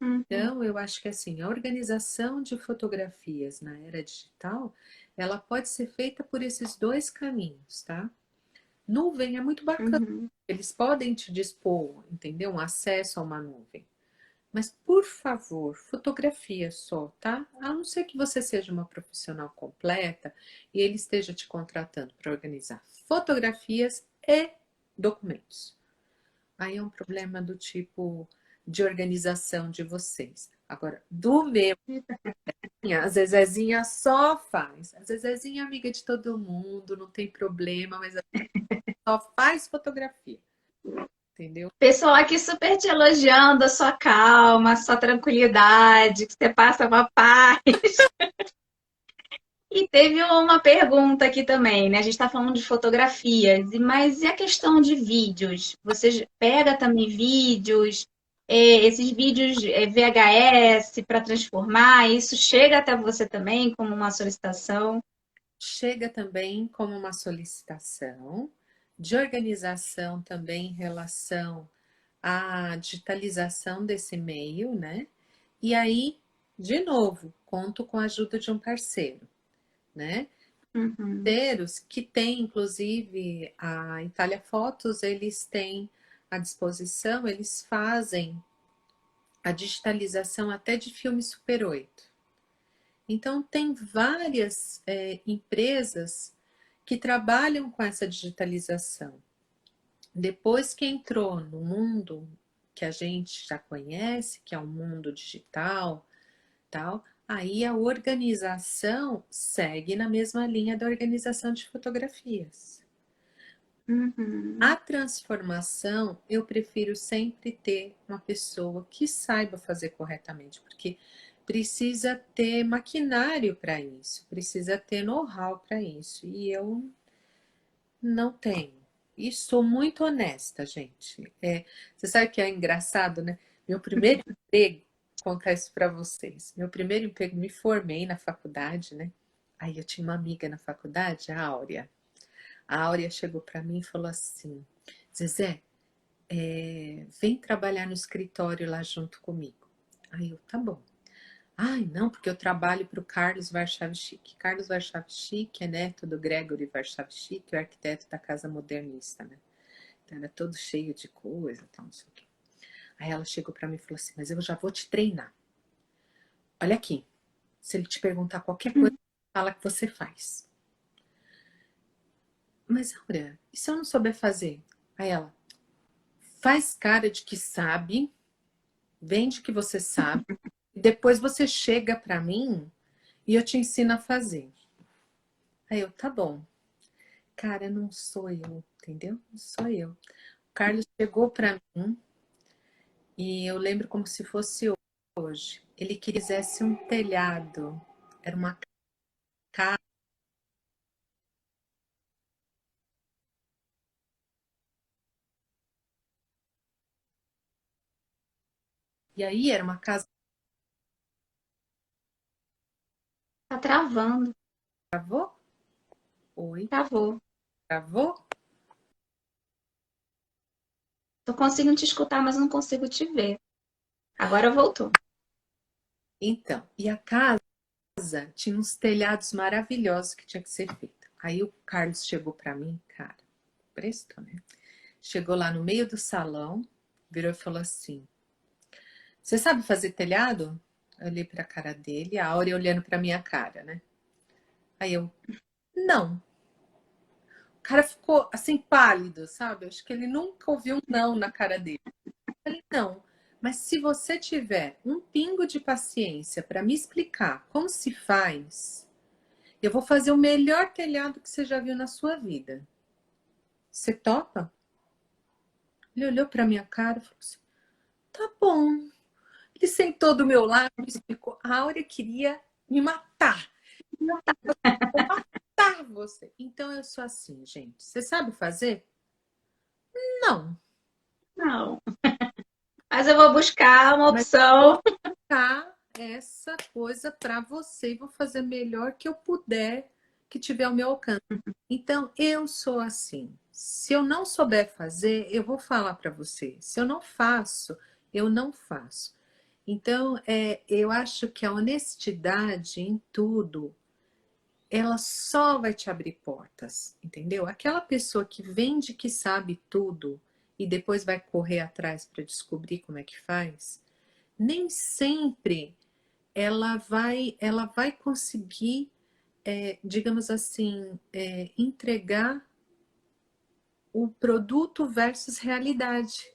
Uhum. Então, eu acho que assim, a organização de fotografias na era digital, ela pode ser feita por esses dois caminhos, tá? Nuvem é muito bacana. Uhum. Eles podem te dispor, entendeu? Um acesso a uma nuvem. Mas, por favor, fotografia só, tá? A não ser que você seja uma profissional completa e ele esteja te contratando para organizar fotografias e documentos. Aí é um problema do tipo de organização de vocês. Agora, do meu, a Zezezinha só faz. A Zezezinha é amiga de todo mundo, não tem problema, mas ela só faz fotografia, entendeu? Pessoal aqui super te elogiando a sua calma, a sua tranquilidade, que você passa uma paz. E teve uma pergunta aqui também, né? A gente está falando de fotografias, mas e a questão de vídeos? Você pega também vídeos, esses vídeos VHS para transformar, isso chega até você também como uma solicitação? Chega também como uma solicitação de organização também em relação à digitalização desse meio, né? E aí, de novo, conto com a ajuda de um parceiro, né? Uhum, Parceiros que tem, inclusive, a Itália Fotos, eles têm à disposição, eles fazem a digitalização até de filme Super 8. Então, tem várias empresas que trabalham com essa digitalização. Depois que entrou no mundo que a gente já conhece, que é o mundo digital, tal, aí a organização segue na mesma linha da organização de fotografias. A uhum, transformação, eu prefiro sempre ter uma pessoa que saiba fazer corretamente, porque precisa ter maquinário para isso, precisa ter know-how para isso, e eu não tenho. E sou muito honesta, gente. Você sabe que é engraçado, né? Meu primeiro emprego, vou contar isso para vocês. Meu primeiro emprego, me formei na faculdade, né? Aí eu tinha uma amiga na faculdade, a Áurea. A Áurea chegou para mim e falou assim: Zezé, vem trabalhar no escritório lá junto comigo. Aí eu, tá bom. Ai, não, porque eu trabalho para o Carlos Warchavchik. Carlos Warchavchik é neto do Gregory Warchavchik, o arquiteto da Casa Modernista, né? Então era todo cheio de coisa, tal, não sei o quê. Aí ela chegou para mim e falou assim, mas eu já vou te treinar. Olha aqui, se ele te perguntar qualquer coisa, fala que você faz. Mas, Aura, e se eu não souber fazer? Aí ela, faz cara de que sabe, vende que você sabe, e depois você chega para mim e eu te ensino a fazer. Aí eu, tá bom. Cara, não sou eu, entendeu? Não sou eu. O Carlos chegou para mim e eu lembro como se fosse hoje. Ele quisesse um telhado, era uma casa, e aí era uma casa. tá travando, Travou? Oi, travou. travou? Tô conseguindo te escutar, mas não consigo te ver. Agora voltou. Então, e a casa tinha uns telhados maravilhosos que tinha que ser feito. Aí o Carlos chegou para mim, cara, prestou, né? Chegou lá no meio do salão, virou e falou assim: "Você sabe fazer telhado?" Eu olhei para a cara dele, a Áurea olhando para minha cara, né? Aí eu, não. O cara ficou assim pálido, sabe? Eu acho que ele nunca ouviu um não na cara dele. Eu falei, não. Mas se você tiver um pingo de paciência para me explicar como se faz, eu vou fazer o melhor telhado que você já viu na sua vida. Você topa? Ele olhou para minha cara e falou assim: tá bom. Ele sentou do meu lado e explicou. A Áurea queria me matar. Vou matar você. Então eu sou assim, gente. Você sabe fazer? Não. Não. Mas eu vou buscar uma Mas vou opção. buscar essa coisa para você e vou fazer melhor que eu puder, que tiver ao meu alcance. Então, eu sou assim. Se eu não souber fazer, eu vou falar para você. Se eu não faço, eu não faço. Então, eu acho que a honestidade em tudo, ela só vai te abrir portas, entendeu? Aquela pessoa que vende que sabe tudo e depois vai correr atrás para descobrir como é que faz, nem sempre ela vai conseguir, digamos assim, entregar o produto versus realidade.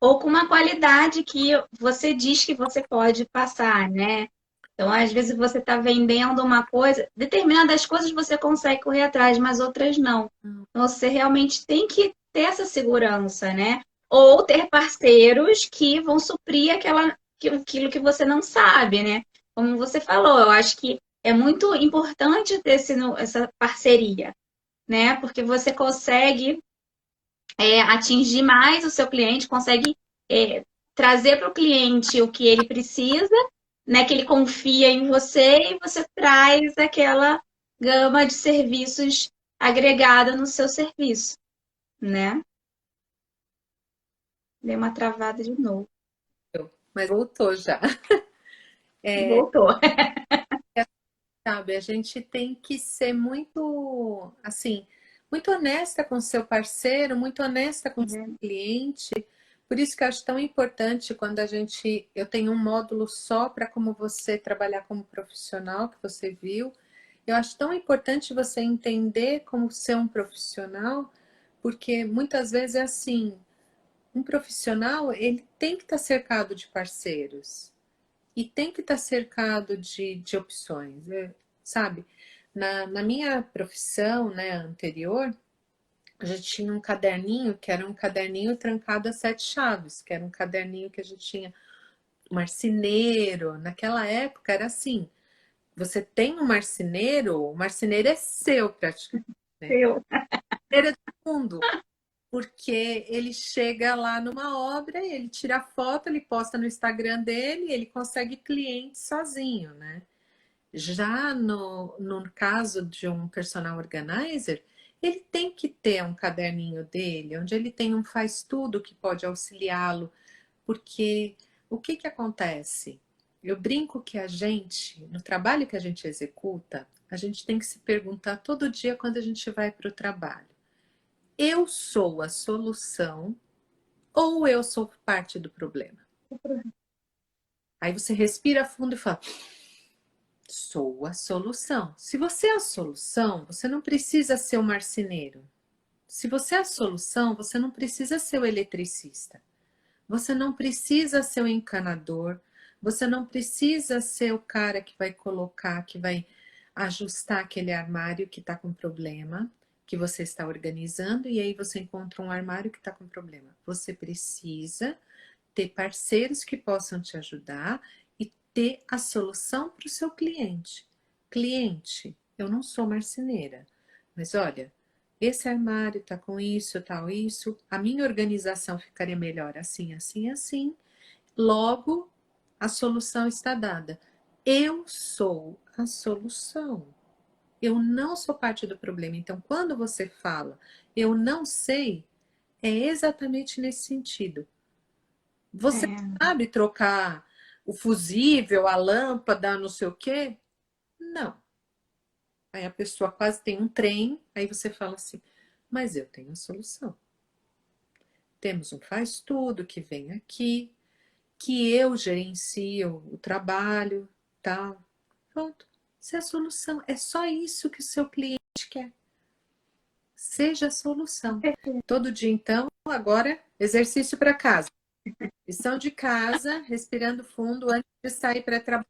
Ou com uma qualidade que você diz que você pode passar, né? Então, às vezes você está vendendo uma coisa, determinadas coisas você consegue correr atrás, mas outras não. Então, você realmente tem que ter essa segurança, né? Ou ter parceiros que vão suprir aquilo que você não sabe, né? Como você falou, eu acho que é muito importante ter essa parceria, né? Porque você consegue atingir mais o seu cliente, consegue trazer para o cliente o que ele precisa, né? Que ele confia em você e você traz aquela gama de serviços agregada no seu serviço, né? Dei uma travada de novo. Mas voltou já. Voltou. Sabe, a gente tem que ser muito, assim, muito honesta com o seu parceiro, muito honesta com o seu cliente. Por isso que eu acho tão importante quando eu tenho um módulo só para como você trabalhar como profissional, que você viu. Eu acho tão importante você entender como ser um profissional, porque muitas vezes é assim, um profissional, ele tem que estar cercado de parceiros e tem que estar cercado de opções, sabe? Na minha profissão, né, anterior, a gente tinha um caderninho que era um caderninho trancado a 7 chaves, que era um caderninho que a gente tinha marceneiro. Naquela época era assim: você tem um marceneiro, o marceneiro é seu praticamente, né? Eu. Era do mundo. Porque ele chega lá numa obra, ele tira a foto, ele posta no Instagram dele, ele consegue cliente sozinho, né? Já no caso de um personal organizer, ele tem que ter um caderninho dele, onde ele tem um faz tudo que pode auxiliá-lo, porque o que que acontece? Eu brinco que a gente, no trabalho que a gente executa, a gente tem que se perguntar todo dia quando a gente vai para o trabalho: eu sou a solução ou eu sou parte do problema? Aí você respira fundo e fala: sou a solução. Se você é a solução, você não precisa ser o marceneiro. Se você é a solução, você não precisa ser o eletricista. Você não precisa ser o encanador. Você não precisa ser o cara que vai colocar, que vai ajustar aquele armário que está com problema, que você está organizando, e aí você encontra um armário que está com problema. Você precisa ter parceiros que possam te ajudar e ter a solução para o seu cliente. Cliente, eu não sou marceneira, mas olha, esse armário tá com isso, tal, isso, a minha organização ficaria melhor assim, assim, assim. Logo, a solução está dada. Eu sou a solução. Eu não sou parte do problema. Então, quando você fala, eu não sei, é exatamente nesse sentido. Você sabe trocar o fusível, a lâmpada, não sei o quê? Não. Aí a pessoa quase tem um trem, aí você fala assim, mas eu tenho a solução. Temos um faz tudo que vem aqui, que eu gerencio o trabalho, tal. Pronto. Essa é a solução. É só isso que o seu cliente quer. Seja a solução. Todo dia, então, agora, exercício para casa. Lição de casa, respirando fundo antes de sair para trabalhar.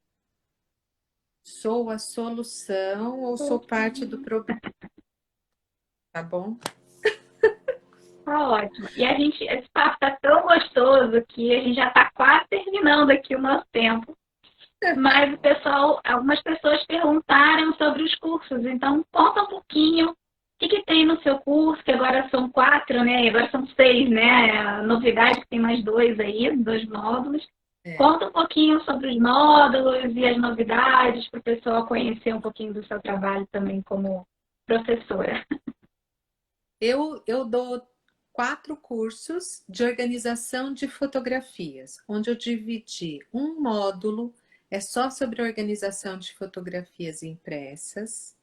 Sou a solução ou sou parte do problema? Tá bom? Tá ótimo. E a gente, esse papo tá tão gostoso que a gente já está quase terminando aqui o nosso tempo. Mas o pessoal, algumas pessoas perguntaram sobre os cursos. Então, conta um pouquinho o que tem no seu curso, que agora são 4, né? E agora são 6, né? A novidade que tem mais 2 aí, 2 módulos. Conta um pouquinho sobre os módulos e as novidades para o pessoal conhecer um pouquinho do seu trabalho também como professora. Eu dou 4 cursos de organização de fotografias, onde eu dividi um módulo, é só sobre organização de fotografias impressas.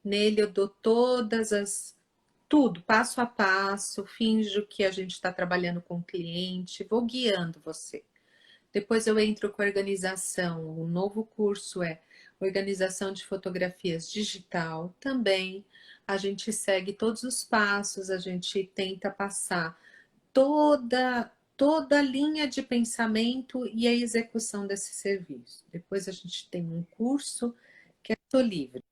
Nele eu dou tudo, passo a passo, finjo que a gente está trabalhando com o cliente, vou guiando você. Depois eu entro com a organização, o novo curso é organização de fotografias digital também. A gente segue todos os passos, a gente tenta passar toda a linha de pensamento e a execução desse serviço. Depois a gente tem um curso que é livre.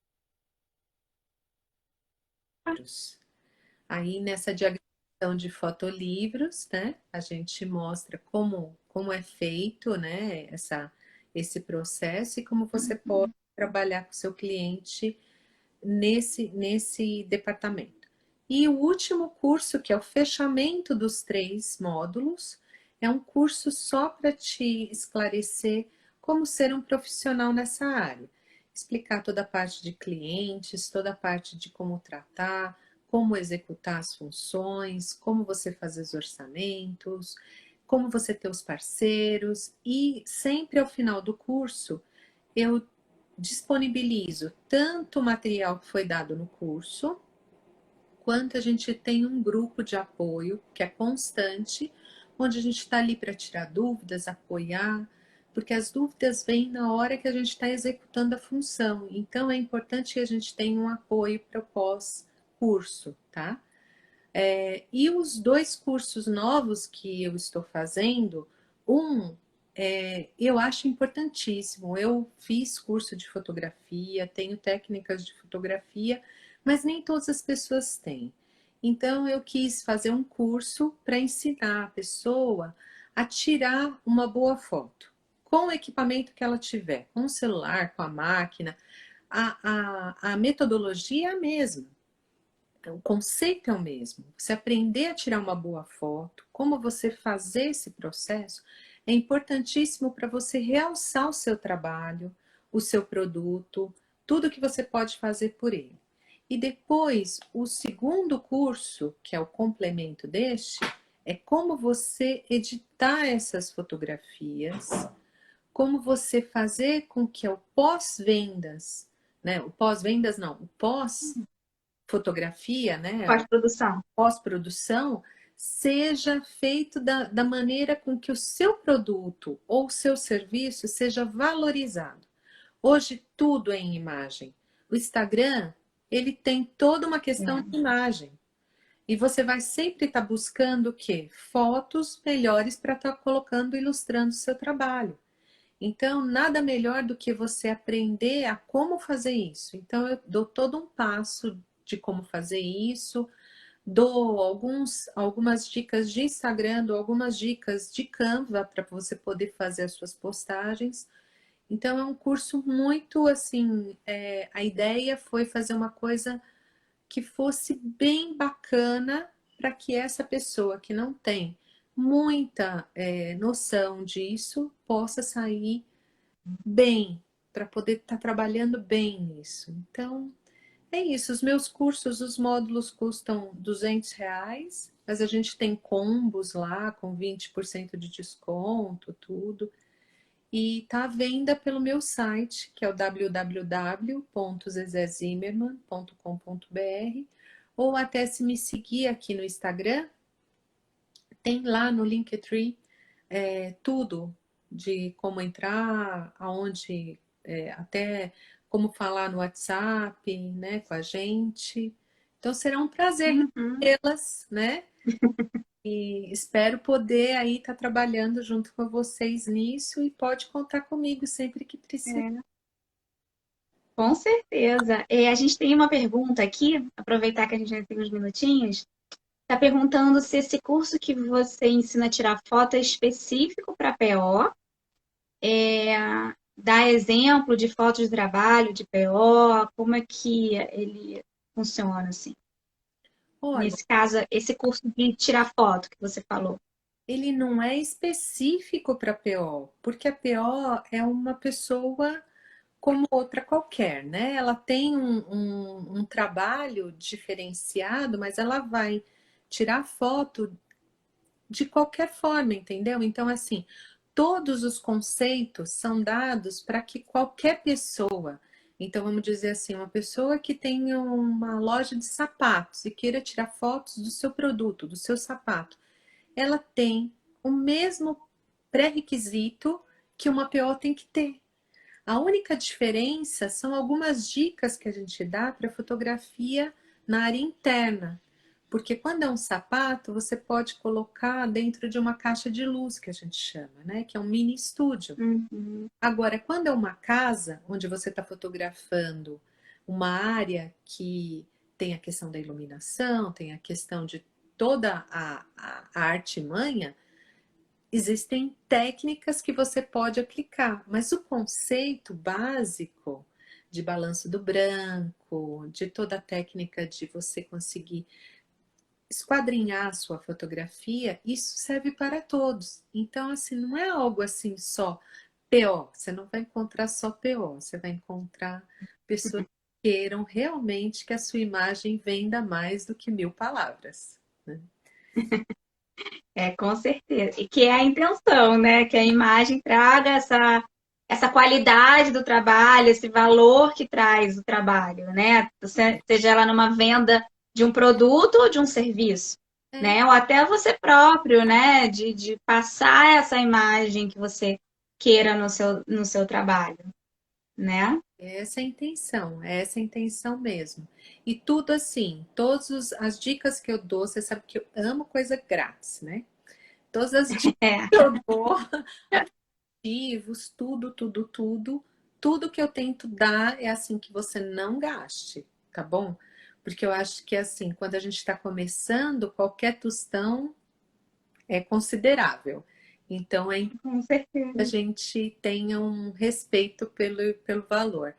Aí nessa diagramação de fotolivros, né, a gente mostra como é feito, né, esse processo e como você pode trabalhar com o seu cliente nesse departamento. E o último curso, que é o fechamento dos 3 módulos, é um curso só para te esclarecer como ser um profissional nessa área. Explicar toda a parte de clientes, toda a parte de como tratar, como executar as funções, como você fazer os orçamentos, como você ter os parceiros e sempre ao final do curso eu disponibilizo tanto o material que foi dado no curso, quanto a gente tem um grupo de apoio que é constante, onde a gente está ali para tirar dúvidas, apoiar, porque as dúvidas vêm na hora que a gente está executando a função. Então é importante que a gente tenha um apoio para o pós-curso, tá? E os 2 cursos novos que eu estou fazendo, eu acho importantíssimo. Eu fiz curso de fotografia, tenho técnicas de fotografia, mas nem todas as pessoas têm. Então, eu quis fazer um curso para ensinar a pessoa a tirar uma boa foto, com o equipamento que ela tiver, com o celular, com a máquina. A metodologia é a mesma. O conceito é o mesmo. Você aprender a tirar uma boa foto, como você fazer esse processo, é importantíssimo para você realçar o seu trabalho, o seu produto, tudo que você pode fazer por ele. E depois, o segundo curso, que é o complemento deste, é como você editar essas fotografias, como você fazer com que o pós-vendas, né? O pós-vendas não, o pós fotografia, né, Pós-produção. pós-produção, seja feito da maneira com que o seu produto ou o seu serviço seja valorizado. Hoje tudo é em imagem. O Instagram, ele tem toda uma questão de imagem. E você vai sempre estar buscando o quê? Fotos melhores para estar colocando, ilustrando o seu trabalho. Então, nada melhor do que você aprender a como fazer isso. Então, eu dou todo um passo de como fazer isso, dou algumas dicas de Instagram, dou algumas dicas de Canva para você poder fazer as suas postagens. Então, é um curso muito assim. A ideia foi fazer uma coisa que fosse bem bacana para que essa pessoa que não tem muita noção disso possa sair bem, para poder estar trabalhando bem nisso. Então, é isso. Os meus cursos, os módulos custam R$ 200. mas a gente tem combos lá com 20% de desconto, tudo. E tá à venda pelo meu site, que é o www.zezezimmermann.com.br, ou até se me seguir aqui no Instagram, tem lá no Linktree tudo de como entrar, aonde, até como falar no WhatsApp, né, com a gente. Então será um prazer Uhum. tê-las, né? E espero poder aí estar trabalhando junto com vocês nisso e pode contar comigo sempre que precisar. É, com certeza. A gente tem uma pergunta aqui, aproveitar que a gente já tem uns minutinhos. Está perguntando se esse curso que você ensina a tirar foto é específico para PO, dá exemplo de fotos de trabalho de PO, como é que ele funciona assim? Olha, Nesse caso, esse curso de tirar foto que você falou. ele não é específico para PO, porque a PO é uma pessoa como outra qualquer, né? Ela tem um trabalho diferenciado, mas ela vai tirar foto de qualquer forma, entendeu? Então, assim, todos os conceitos são dados para que qualquer pessoa, então vamos dizer assim, uma pessoa que tenha uma loja de sapatos e queira tirar fotos do seu produto, do seu sapato, ela tem o mesmo pré-requisito que uma PO tem que ter. A única diferença são algumas dicas que a gente dá para fotografia na área interna. Porque quando é um sapato, você pode colocar dentro de uma caixa de luz, que a gente chama, né? Que é um mini estúdio. Uhum. Agora, quando é uma casa onde você está fotografando uma área que tem a questão da iluminação, tem a questão de toda a artimanha, existem técnicas que você pode aplicar, mas o conceito básico de balanço do branco, de toda a técnica de você conseguir esquadrinhar a sua fotografia, isso serve para todos. Então, assim, não é algo assim só PO. Você não vai encontrar só PO, você vai encontrar pessoas que queiram realmente que a sua imagem venda mais do que 1000 palavras, né? Com certeza. E que é a intenção, né? Que a imagem traga essa qualidade do trabalho, esse valor que traz o trabalho, né? Seja ela numa venda de um produto ou de um serviço, É, né? Ou até você próprio, né? De passar essa imagem que você queira no seu trabalho, né? é essa a intenção mesmo. E tudo assim, todas as dicas que eu dou, você sabe que eu amo coisa grátis, né? Todas as dicas É. que eu dou, ativos, tudo que eu tento dar é assim que você não gaste, tá bom? Porque eu acho que assim, quando a gente está começando, qualquer tostão é considerável. Então é Com a certeza. gente tenha um respeito pelo valor.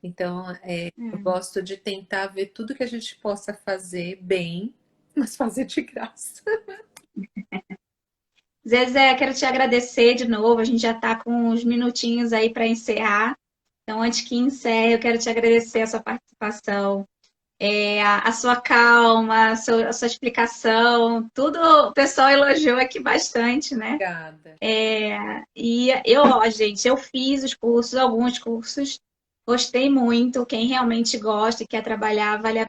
Então, eu gosto de tentar ver tudo que a gente possa fazer bem, mas fazer de graça. Zezé, quero te agradecer de novo. A gente já está com uns minutinhos aí para encerrar. Então, antes que encerre, eu quero te agradecer a sua participação, a sua calma, a sua explicação. Tudo o pessoal elogiou aqui bastante, né? Obrigada. E eu, ó, gente, eu fiz os cursos, alguns cursos, gostei muito. Quem realmente gosta e quer trabalhar, vale a